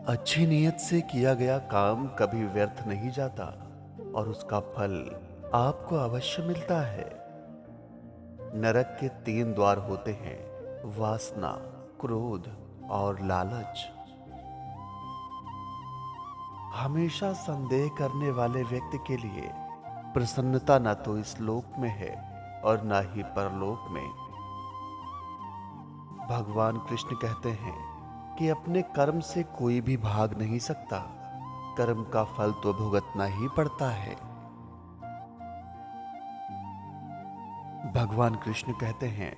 अच्छी नीयत से किया गया काम कभी व्यर्थ नहीं जाता और उसका फल आपको अवश्य मिलता है। नरक के 3 द्वार होते हैं: वासना, क्रोध और लालच। हमेशा संदेह करने वाले व्यक्ति के लिए प्रसन्नता न तो इस लोक में है और न ही परलोक में। भगवान कृष्ण कहते हैं कि अपने कर्म से कोई भी भाग नहीं सकता। कर्म का फल तो भुगतना ही पड़ता है। भगवान कृष्ण कहते हैं,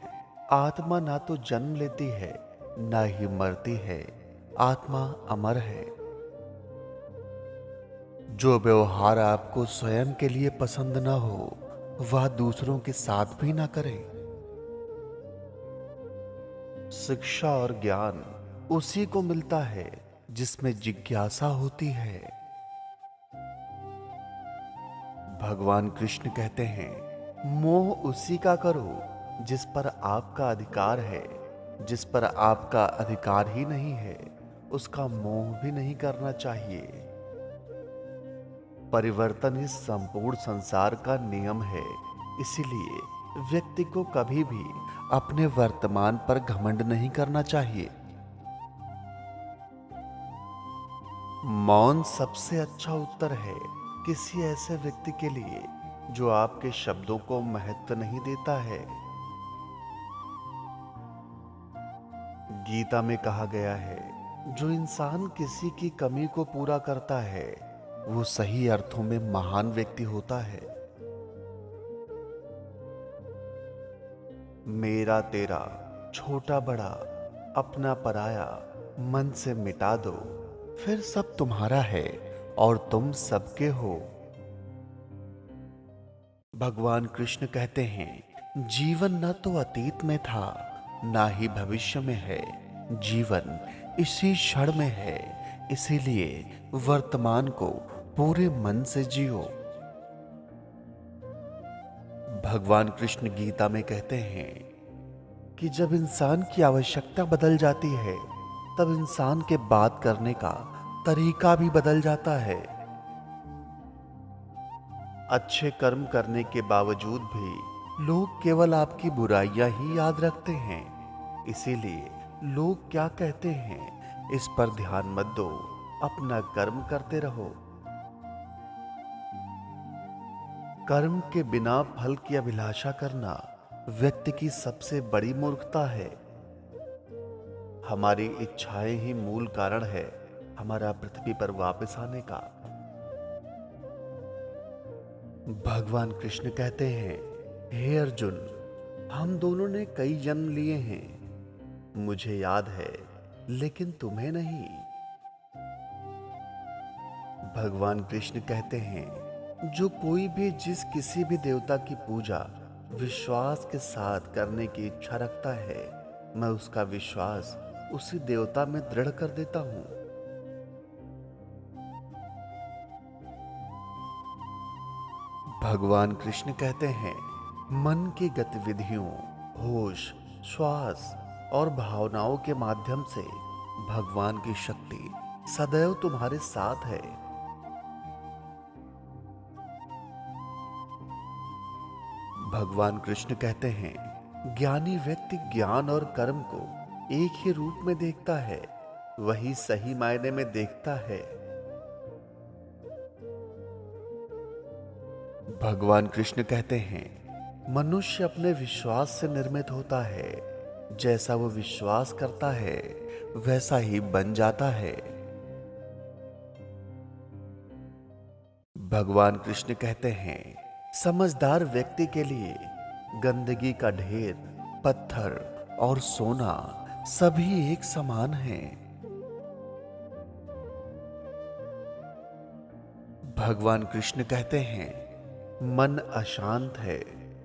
आत्मा ना तो जन्म लेती है ना ही मरती है, आत्मा अमर है। जो व्यवहार आपको स्वयं के लिए पसंद ना हो, वह दूसरों के साथ भी ना करें। शिक्षा और ज्ञान उसी को मिलता है जिसमें जिज्ञासा होती है। भगवान कृष्ण कहते हैं, मोह उसी का करो जिस पर आपका अधिकार है। जिस पर आपका अधिकार ही नहीं है, उसका मोह भी नहीं करना चाहिए। परिवर्तन इस संपूर्ण संसार का नियम है। इसीलिए व्यक्ति को कभी भी अपने वर्तमान पर घमंड नहीं करना चाहिए। मौन सबसे अच्छा उत्तर है किसी ऐसे व्यक्ति के लिए जो आपके शब्दों को महत्व नहीं देता है। गीता में कहा गया है, जो इंसान किसी की कमी को पूरा करता है वो सही अर्थों में महान व्यक्ति होता है। मेरा तेरा, छोटा बड़ा, अपना पराया मन से मिटा दो, फिर सब तुम्हारा है और तुम सबके हो। भगवान कृष्ण कहते हैं, जीवन न तो अतीत में था ना ही भविष्य में है, जीवन इसी क्षण में है। इसीलिए वर्तमान को पूरे मन से जियो। भगवान कृष्ण गीता में कहते हैं कि जब इंसान की आवश्यकता बदल जाती है तब इंसान के बात करने का तरीका भी बदल जाता है। अच्छे कर्म करने के बावजूद भी लोग केवल आपकी बुराइयां ही याद रखते हैं। इसीलिए लोग क्या कहते हैं इस पर ध्यान मत दो, अपना कर्म करते रहो। कर्म के बिना फल की अभिलाषा करना व्यक्ति की सबसे बड़ी मूर्खता है। हमारी इच्छाएं ही मूल कारण है हमारा पृथ्वी पर वापस आने का। भगवान कृष्ण कहते हैं, हे अर्जुन, हम दोनों ने कई जन्म लिए हैं, मुझे याद है लेकिन तुम्हें नहीं। भगवान कृष्ण कहते हैं, जो कोई भी जिस किसी भी देवता की पूजा विश्वास के साथ करने की इच्छा रखता है, मैं उसका विश्वास उसी देवता में दृढ़ कर देता हूं। भगवान कृष्ण कहते हैं, मन की गतिविधियों, होश, श्वास और भावनाओं के माध्यम से भगवान की शक्ति सदैव तुम्हारे साथ है। भगवान कृष्ण कहते हैं, ज्ञानी व्यक्ति ज्ञान और कर्म को एक ही रूप में देखता है, वही सही मायने में देखता है। भगवान कृष्ण कहते हैं, मनुष्य अपने विश्वास से निर्मित होता है। जैसा वो विश्वास करता है वैसा ही बन जाता है। भगवान कृष्ण कहते हैं, समझदार व्यक्ति के लिए गंदगी का ढेर, पत्थर और सोना सभी एक समान हैं। भगवान कृष्ण कहते हैं, मन अशांत है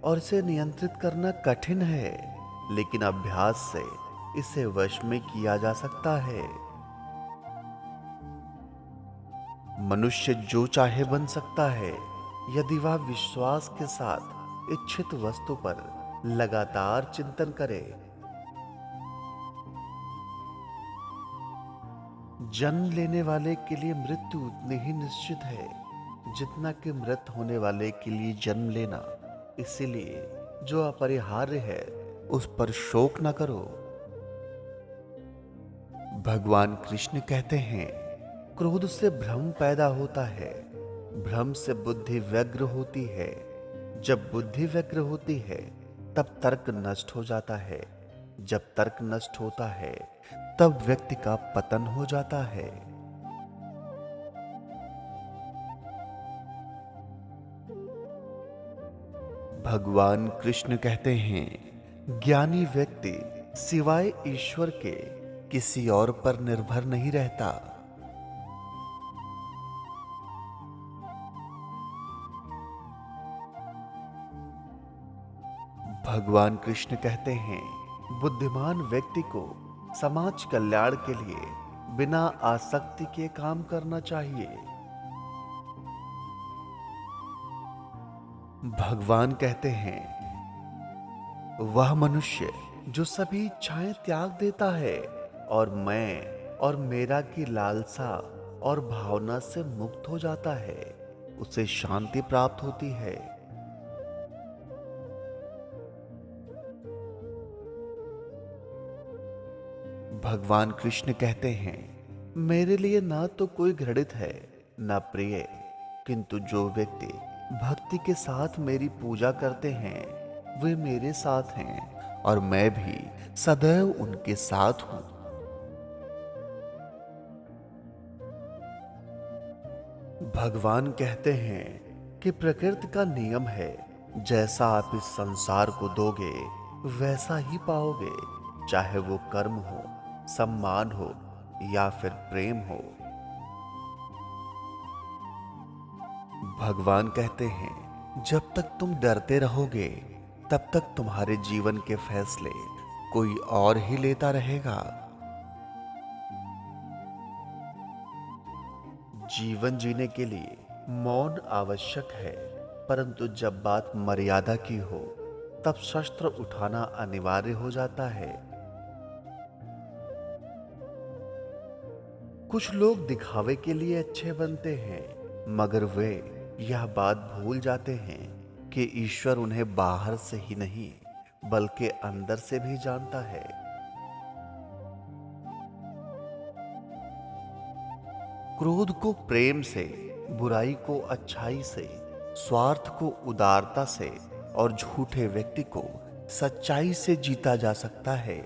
और इसे नियंत्रित करना कठिन है, लेकिन अभ्यास से इसे वश में किया जा सकता है। मनुष्य जो चाहे बन सकता है यदि वह विश्वास के साथ इच्छित वस्तु पर लगातार चिंतन करे। जन्म लेने वाले के लिए मृत्यु उतनी ही निश्चित है जितना कि मृत होने वाले के लिए जन्म लेना। इसीलिए जो अपरिहार्य है उस पर शोक न करो। भगवान कृष्ण कहते हैं, क्रोध से भ्रम पैदा होता है, भ्रम से बुद्धि व्यग्र होती है, जब बुद्धि व्यग्र होती है तब तर्क नष्ट हो जाता है, जब तर्क नष्ट होता है तब व्यक्ति का पतन हो जाता है। भगवान कृष्ण कहते हैं, ज्ञानी व्यक्ति सिवाय ईश्वर के किसी और पर निर्भर नहीं रहता। भगवान कृष्ण कहते हैं, बुद्धिमान व्यक्ति को समाज कल्याण के लिए बिना आसक्ति के काम करना चाहिए। भगवान कहते हैं, वह मनुष्य जो सभी इच्छाएं त्याग देता है और मैं और मेरा की लालसा और भावना से मुक्त हो जाता है, उसे शांति प्राप्त होती है। भगवान कृष्ण कहते हैं, मेरे लिए ना तो कोई घृणित है ना प्रिय, किंतु जो व्यक्ति भक्ति के साथ मेरी पूजा करते हैं वे मेरे साथ हैं और मैं भी सदैव उनके साथ हूं। भगवान कहते हैं कि प्रकृति का नियम है, जैसा आप इस संसार को दोगे वैसा ही पाओगे, चाहे वो कर्म हो, सम्मान हो या फिर प्रेम हो। भगवान कहते हैं, जब तक तुम डरते रहोगे तब तक तुम्हारे जीवन के फैसले कोई और ही लेता रहेगा। जीवन जीने के लिए मौन आवश्यक है, परंतु जब बात मर्यादा की हो तब शस्त्र उठाना अनिवार्य हो जाता है। कुछ लोग दिखावे के लिए अच्छे बनते हैं, मगर वे यह बात भूल जाते हैं कि ईश्वर उन्हें बाहर से ही नहीं बल्कि अंदर से भी जानता है। क्रोध को प्रेम से, बुराई को अच्छाई से, स्वार्थ को उदारता से और झूठे व्यक्ति को सच्चाई से जीता जा सकता है।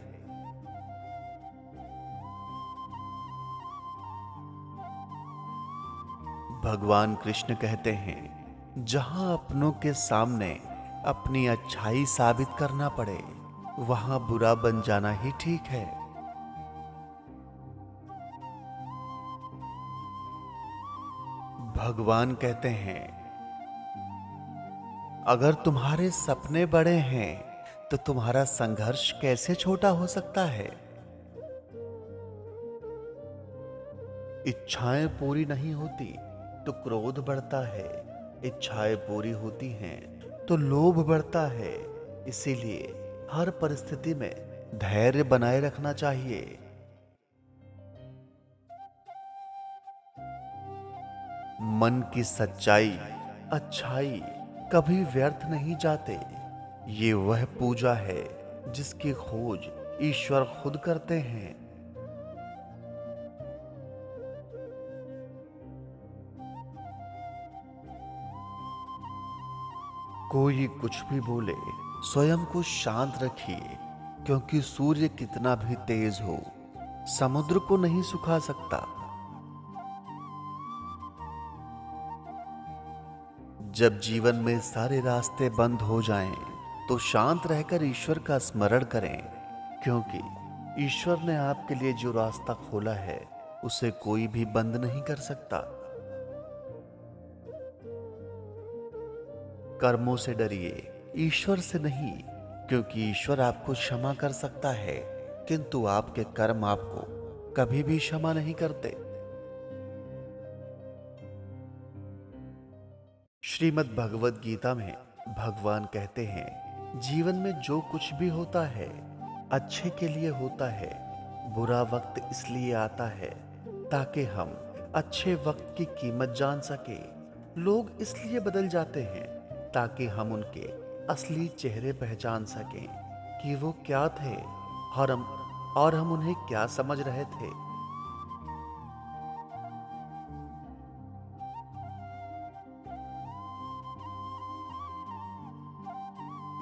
भगवान कृष्ण कहते हैं, जहां अपनों के सामने अपनी अच्छाई साबित करना पड़े वहां बुरा बन जाना ही ठीक है। भगवान कहते हैं, अगर तुम्हारे सपने बड़े हैं तो तुम्हारा संघर्ष कैसे छोटा हो सकता है। इच्छाएं पूरी नहीं होती तो क्रोध बढ़ता है, इच्छाएं पूरी होती हैं तो लोभ बढ़ता है। इसीलिए हर परिस्थिति में धैर्य बनाए रखना चाहिए। मन की सच्चाई, अच्छाई कभी व्यर्थ नहीं जाते। ये वह पूजा है जिसकी खोज ईश्वर खुद करते हैं। कोई कुछ भी बोले, स्वयं को शांत रखिए, क्योंकि सूर्य कितना भी तेज हो समुद्र को नहीं सुखा सकता। जब जीवन में सारे रास्ते बंद हो जाएं, तो शांत रहकर ईश्वर का स्मरण करें, क्योंकि ईश्वर ने आपके लिए जो रास्ता खोला है उसे कोई भी बंद नहीं कर सकता। कर्मों से डरिए, ईश्वर से नहीं, क्योंकि ईश्वर आपको क्षमा कर सकता है, किंतु आपके कर्म आपको कभी भी क्षमा नहीं करते। श्रीमद् भगवद गीता में भगवान कहते हैं, जीवन में जो कुछ भी होता है अच्छे के लिए होता है। बुरा वक्त इसलिए आता है ताकि हम अच्छे वक्त की कीमत जान सके। लोग इसलिए बदल जाते हैं ताकि हम उनके असली चेहरे पहचान सकें कि वो क्या थे और हम उन्हें क्या समझ रहे थे।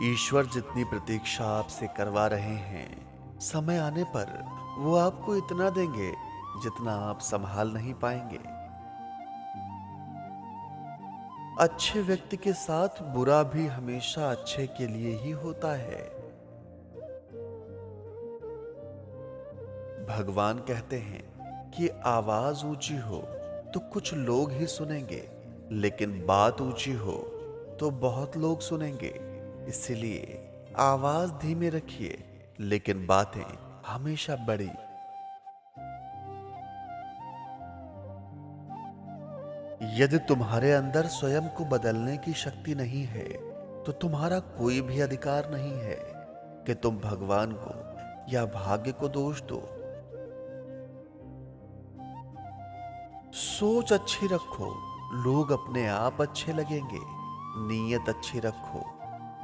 ईश्वर जितनी प्रतीक्षा आपसे करवा रहे हैं, समय आने पर वो आपको इतना देंगे जितना आप संभाल नहीं पाएंगे। अच्छे व्यक्ति के साथ बुरा भी हमेशा अच्छे के लिए ही होता है। भगवान कहते हैं कि आवाज ऊंची हो तो कुछ लोग ही सुनेंगे, लेकिन बात ऊंची हो तो बहुत लोग सुनेंगे। इसलिए आवाज धीमे रखिए, लेकिन बातें हमेशा बड़ी। यदि तुम्हारे अंदर स्वयं को बदलने की शक्ति नहीं है, तो तुम्हारा कोई भी अधिकार नहीं है कि तुम भगवान को या भाग्य को दोष दो। सोच अच्छी रखो, लोग अपने आप अच्छे लगेंगे। नीयत अच्छी रखो,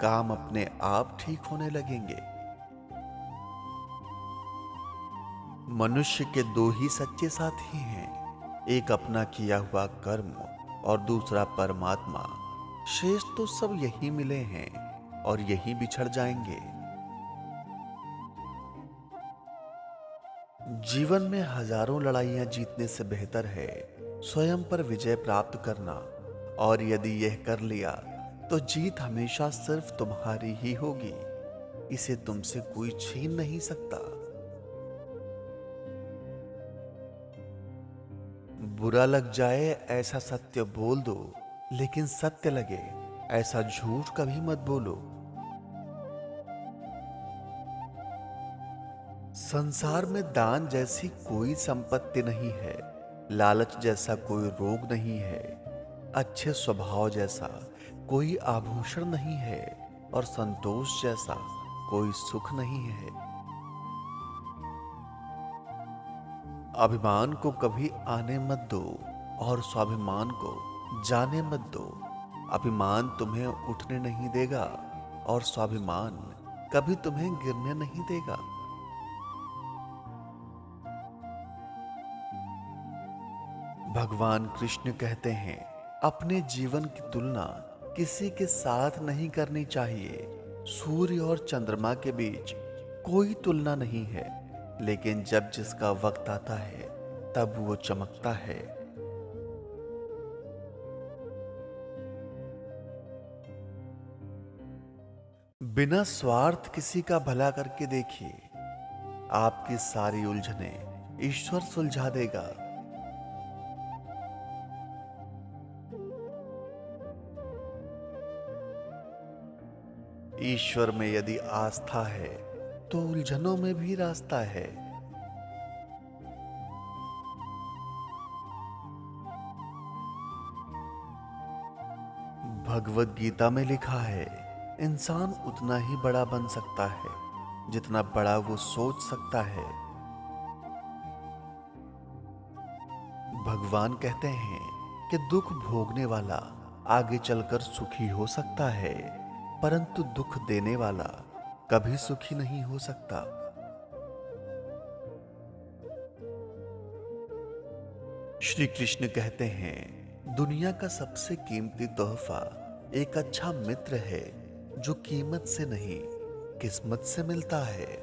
काम अपने आप ठीक होने लगेंगे। मनुष्य के दो ही सच्चे साथी हैं, एक अपना किया हुआ कर्म और दूसरा परमात्मा। शेष तो सब यही मिले हैं और यही बिछड़ जाएंगे। जीवन में हजारों लड़ाइयां जीतने से बेहतर है स्वयं पर विजय प्राप्त करना। और यदि यह कर लिया तो जीत हमेशा सिर्फ तुम्हारी ही होगी। इसे तुमसे कोई छीन नहीं सकता। बुरा लग जाए ऐसा सत्य बोल दो, लेकिन सत्य लगे ऐसा झूठ कभी मत बोलो। संसार में दान जैसी कोई संपत्ति नहीं है, लालच जैसा कोई रोग नहीं है, अच्छे स्वभाव जैसा कोई आभूषण नहीं है और संतोष जैसा कोई सुख नहीं है। अभिमान को कभी आने मत दो और स्वाभिमान को जाने मत दो। अभिमान तुम्हें उठने नहीं देगा और स्वाभिमान कभी तुम्हें गिरने नहीं देगा। भगवान कृष्ण कहते हैं, अपने जीवन की तुलना किसी के साथ नहीं करनी चाहिए। सूर्य और चंद्रमा के बीच कोई तुलना नहीं है, लेकिन जब जिसका वक्त आता है तब वो चमकता है। बिना स्वार्थ किसी का भला करके देखिए, आपकी सारी उलझनें ईश्वर सुलझा देगा। ईश्वर में यदि आस्था है तो उलझनों में भी रास्ता है। भगवत गीता में लिखा है, इंसान उतना ही बड़ा बन सकता है जितना बड़ा वो सोच सकता है। भगवान कहते हैं कि दुख भोगने वाला आगे चलकर सुखी हो सकता है, परंतु दुख देने वाला कभी सुखी नहीं हो सकता। श्री कृष्ण कहते हैं, दुनिया का सबसे कीमती तोहफा एक अच्छा मित्र है जो कीमत से नहीं किस्मत से मिलता है।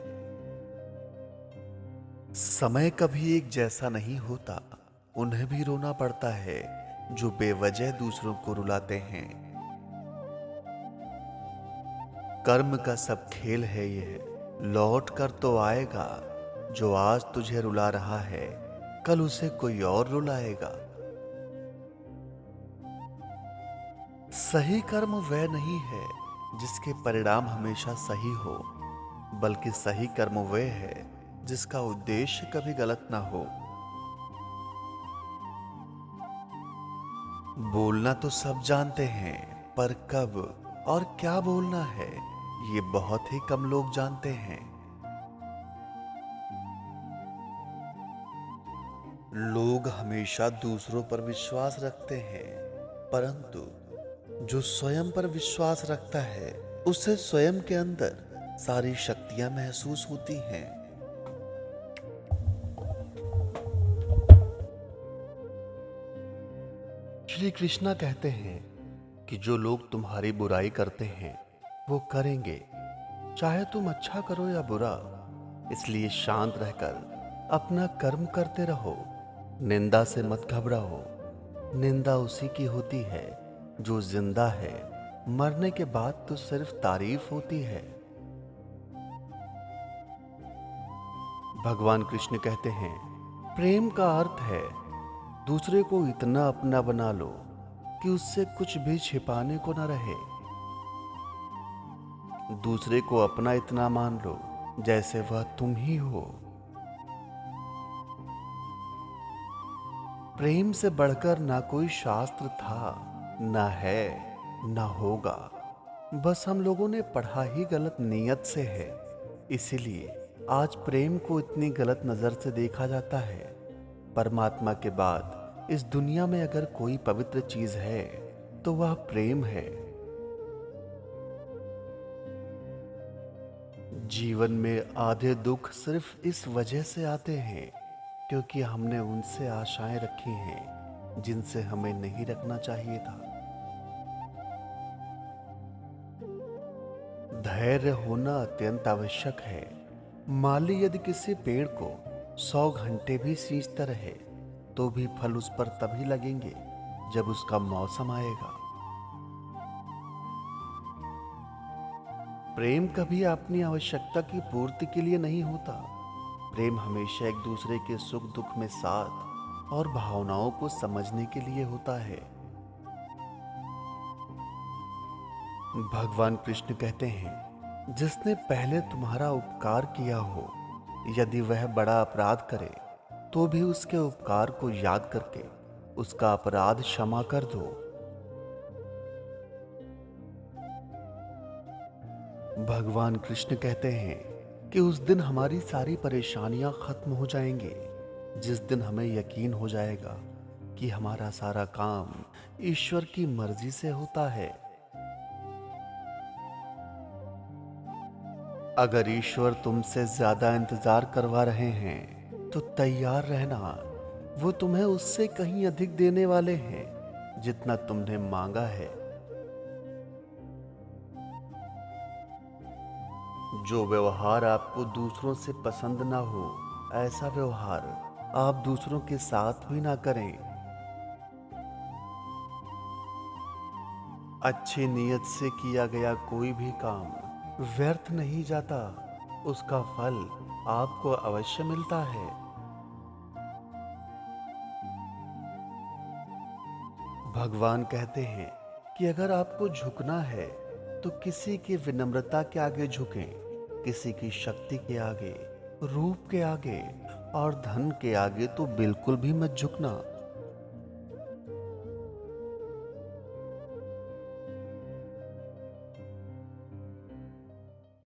समय कभी एक जैसा नहीं होता, उन्हें भी रोना पड़ता है जो बेवजह दूसरों को रुलाते हैं। कर्म का सब खेल है यह, लौट कर तो आएगा। जो आज तुझे रुला रहा है कल उसे कोई और रुलाएगा। सही कर्म वह नहीं है जिसके परिणाम हमेशा सही हो, बल्कि सही कर्म वह है जिसका उद्देश्य कभी गलत ना हो। बोलना तो सब जानते हैं, पर कब और क्या बोलना है ये बहुत ही कम लोग जानते हैं। लोग हमेशा दूसरों पर विश्वास रखते हैं, परंतु जो स्वयं पर विश्वास रखता है उसे स्वयं के अंदर सारी शक्तियां महसूस होती हैं। श्री कृष्णा कहते हैं कि जो लोग तुम्हारी बुराई करते हैं वो करेंगे, चाहे तुम अच्छा करो या बुरा। इसलिए शांत रहकर अपना कर्म करते रहो। निंदा से मत घबराओ। निंदा उसी की होती है जो जिंदा है। मरने के बाद तो सिर्फ तारीफ होती है। भगवान कृष्ण कहते हैं, प्रेम का अर्थ है दूसरे को इतना अपना बना लो कि उससे कुछ भी छिपाने को न रहे। दूसरे को अपना इतना मान लो जैसे वह तुम ही हो। प्रेम से बढ़कर ना कोई शास्त्र था, ना है, ना होगा। बस हम लोगों ने पढ़ा ही गलत नीयत से है। इसीलिए आज प्रेम को इतनी गलत नजर से देखा जाता है। परमात्मा के बाद इस दुनिया में अगर कोई पवित्र चीज है तो वह प्रेम है। जीवन में आधे दुख सिर्फ इस वजह से आते हैं क्योंकि हमने उनसे आशाएं रखी हैं जिनसे हमें नहीं रखना चाहिए था। धैर्य होना अत्यंत आवश्यक है। माली यदि किसी पेड़ को 100 घंटे भी सींचता रहे तो भी फल उस पर तभी लगेंगे जब उसका मौसम आएगा। प्रेम कभी अपनी आवश्यकता की पूर्ति के लिए नहीं होता। प्रेम हमेशा एक दूसरे के सुख दुख में साथ और भावनाओं को समझने के लिए होता है। भगवान कृष्ण कहते हैं, जिसने पहले तुम्हारा उपकार किया हो, यदि वह बड़ा अपराध करे तो भी उसके उपकार को याद करके उसका अपराध क्षमा कर दो। भगवान कृष्ण कहते हैं कि उस दिन हमारी सारी परेशानियां खत्म हो जाएंगी, जिस दिन हमें यकीन हो जाएगा कि हमारा सारा काम ईश्वर की मर्जी से होता है। अगर ईश्वर तुमसे ज्यादा इंतजार करवा रहे हैं तो तैयार रहना। वो तुम्हें उससे कहीं अधिक देने वाले हैं जितना तुमने मांगा है। जो व्यवहार आपको दूसरों से पसंद ना हो, ऐसा व्यवहार आप दूसरों के साथ भी ना करें। अच्छी नीयत से किया गया कोई भी काम व्यर्थ नहीं जाता। उसका फल आपको अवश्य मिलता है। भगवान कहते हैं कि अगर आपको झुकना है तो किसी की विनम्रता के आगे झुकें, किसी की शक्ति के आगे, रूप के आगे और धन के आगे तो बिल्कुल भी मत झुकना।